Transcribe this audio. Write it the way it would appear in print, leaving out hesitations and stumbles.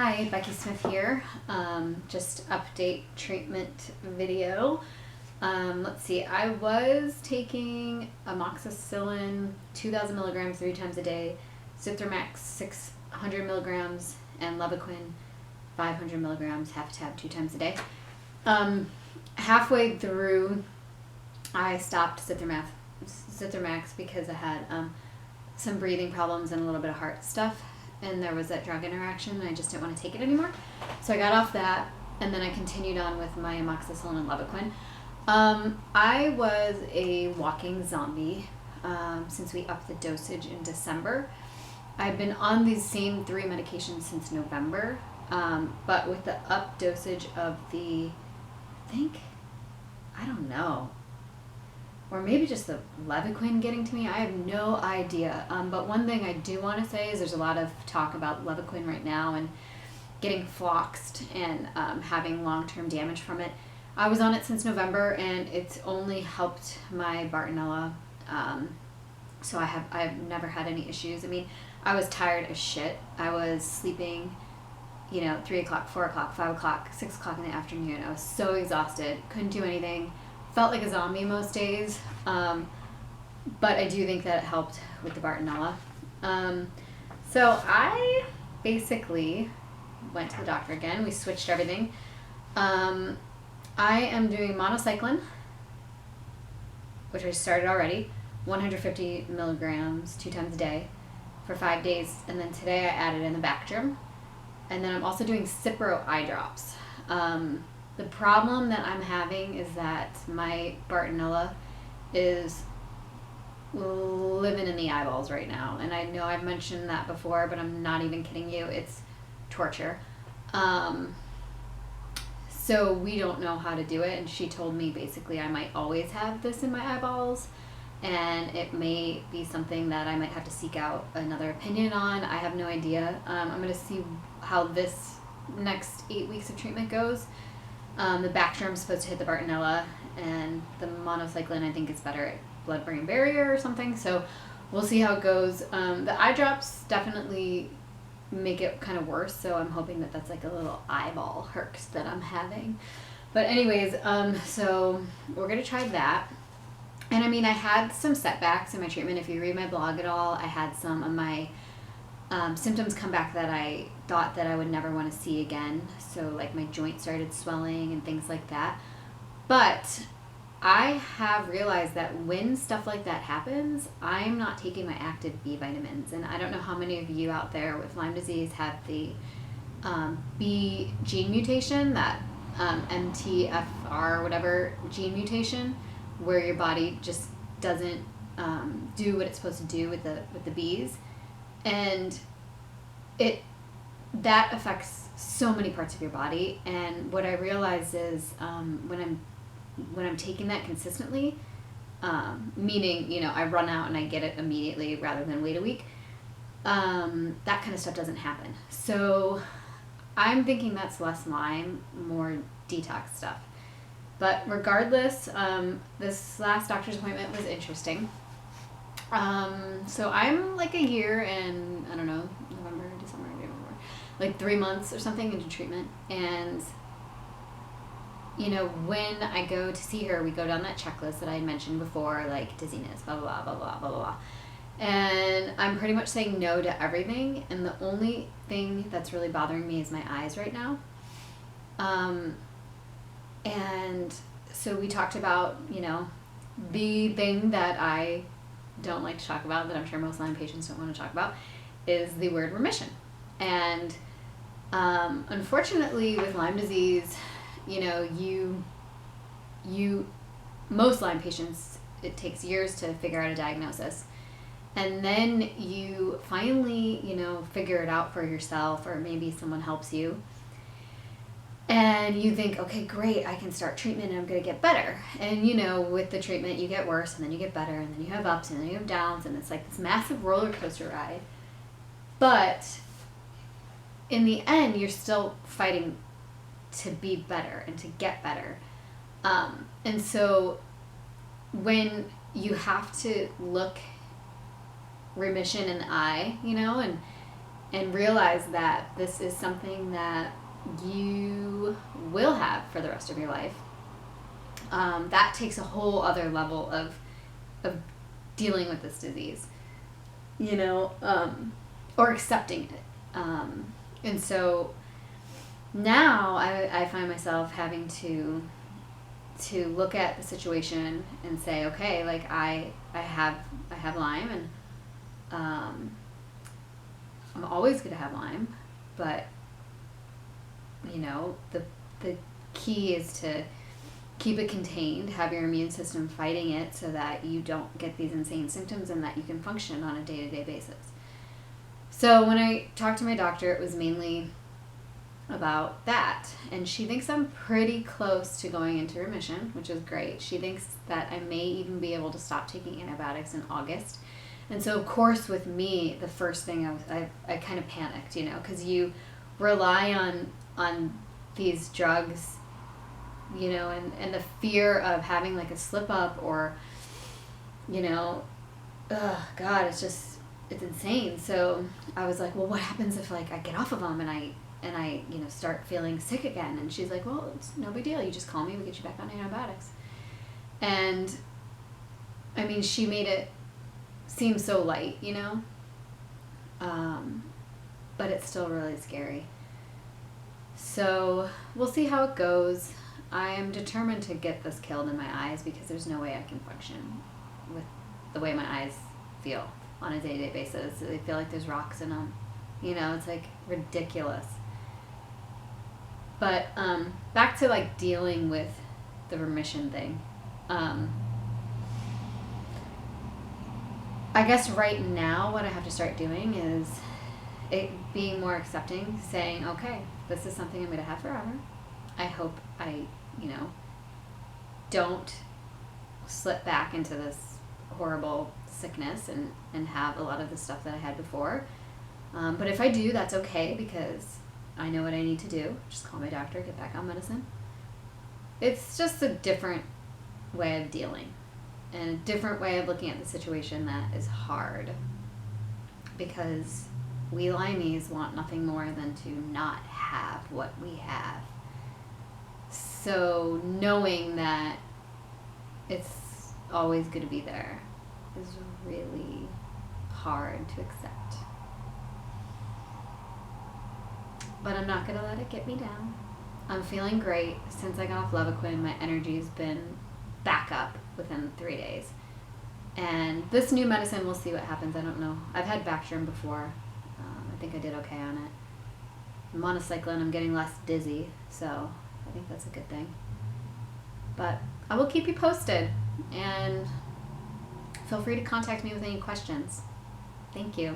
Hi, Becky Smith here. Just update treatment video. Let's see, I was taking amoxicillin 2,000 milligrams 3 times a day, Zithromax 600 milligrams, and Levaquin 500 milligrams, half a tab 2 times a day. Halfway through, I stopped Zithromax because I had some breathing problems and a little bit of heart stuff. And there was that drug interaction, and I just didn't want to take it anymore. So I got off that, and then I continued on with my amoxicillin and Levaquin. I was a walking zombie since we upped the dosage in December. I've been on these same 3 medications since November, but with the up dosage of the, I don't know, or maybe just the Levaquin getting to me. I have no idea. But one thing I do want to say is there's a lot of talk about Levaquin right now and getting floxed and having long-term damage from it. I was on it since November, and it's only helped my Bartonella. So I've never had any issues. I mean, I was tired as shit. I was sleeping, 3 o'clock, 4 o'clock, 5 o'clock, 6 o'clock in the afternoon. I was so exhausted, couldn't do anything. Felt like a zombie most days, but I do think that it helped with the Bartonella. So I basically went to the doctor again. We switched everything. I am doing Minocycline, which I started already, 150 milligrams 2 times a day for 5 days, and then today I added in the Bactrim, and then I'm also doing Cipro eye drops. The problem that I'm having is that my Bartonella is living in the eyeballs right now. And I know I've mentioned that before, but I'm not even kidding you. It's torture. So we don't know how to do it. And she told me basically I might always have this in my eyeballs. And it may be something that I might have to seek out another opinion on. I have no idea. I'm going to see how this next 8 weeks of treatment goes. The Bactrim is supposed to hit the Bartonella, and the Minocycline I think is better at blood-brain barrier or something, so we'll see how it goes. The eye drops definitely make it kind of worse, so I'm hoping that that's like a little eyeball herx that I'm having. But anyways, so we're going to try that. And I mean, I had some setbacks in my treatment. If you read my blog at all, I had some of my symptoms come back that I thought that I would never want to see again. So like my joint started swelling and things like that. But I have realized that when stuff like that happens, I'm not taking my active B vitamins. And I don't know how many of you out there with Lyme disease have the B gene mutation, that MTFR whatever gene mutation, where your body just doesn't do what it's supposed to do with the bees. And that affects so many parts of your body. And what I realized is when I'm taking that consistently, meaning I run out and I get it immediately rather than wait a week, that kind of stuff doesn't happen. So I'm thinking that's less Lyme, more detox stuff. But regardless, this last doctor's appointment was interesting. So I'm like a year and, I don't know, November, December, like 3 months or something into treatment. And, when I go to see her, we go down that checklist that I had mentioned before, like dizziness, blah, blah, blah, blah, blah, blah, blah. And I'm pretty much saying no to everything. And the only thing that's really bothering me is my eyes right now. And so we talked about, the thing that I don't like to talk about, that I'm sure most Lyme patients don't want to talk about, is the word remission. And unfortunately with Lyme disease, most Lyme patients, it takes years to figure out a diagnosis. And then you finally, figure it out for yourself, or maybe someone helps you. And you think, okay, great, I can start treatment and I'm going to get better. And, with the treatment, you get worse, and then you get better, and then you have ups, and then you have downs, and it's like this massive roller coaster ride. But in the end, you're still fighting to be better and to get better. And so when you have to look remission in the eye, and and realize that this is something that you will have for the rest of your life. That takes a whole other level of dealing with this disease, you know, or accepting it. And so now I find myself having to look at the situation and say, okay, like I have Lyme, and I'm always going to have Lyme, but you know, the key is to keep it contained, have your immune system fighting it so that you don't get these insane symptoms and that you can function on a day-to-day basis. So when I talked to my doctor, it was mainly about that, and she thinks I'm pretty close to going into remission, which is great. She thinks that I may even be able to stop taking antibiotics in August. And so of course with me, the first thing I kind of panicked, you know, because you rely on these drugs, you know, and the fear of having like a slip up, or, you know, God, it's insane. So I was like, well, what happens if like I get off of them and I you know, start feeling sick again? And she's like, well, it's no big deal. You just call me, we get you back on antibiotics. And I mean, she made it seem so light, you know, but it's still really scary. So we'll see how it goes. I am determined to get this killed in my eyes, because there's no way I can function with the way my eyes feel on a day-to-day basis. They feel like there's rocks in them. You know, it's like ridiculous. But back to like dealing with the remission thing. I guess right now what I have to start doing is being more accepting, saying, okay, this is something I'm going to have forever. I hope I, you know, don't slip back into this horrible sickness and have a lot of the stuff that I had before. But if I do, that's okay, because I know what I need to do. Just call my doctor, get back on medicine. It's just a different way of dealing, and a different way of looking at the situation that is hard, because we Lymies want nothing more than to not have what we have. So knowing that it's always going to be there is really hard to accept. But I'm not going to let it get me down. I'm feeling great. Since I got off Levaquin, my energy's been back up within 3 days. And this new medicine, we'll see what happens. I don't know. I've had Bactrim before. I think I did okay on it. Minocycline, I'm getting less dizzy, so I think that's a good thing. But I will keep you posted, and feel free to contact me with any questions. Thank you.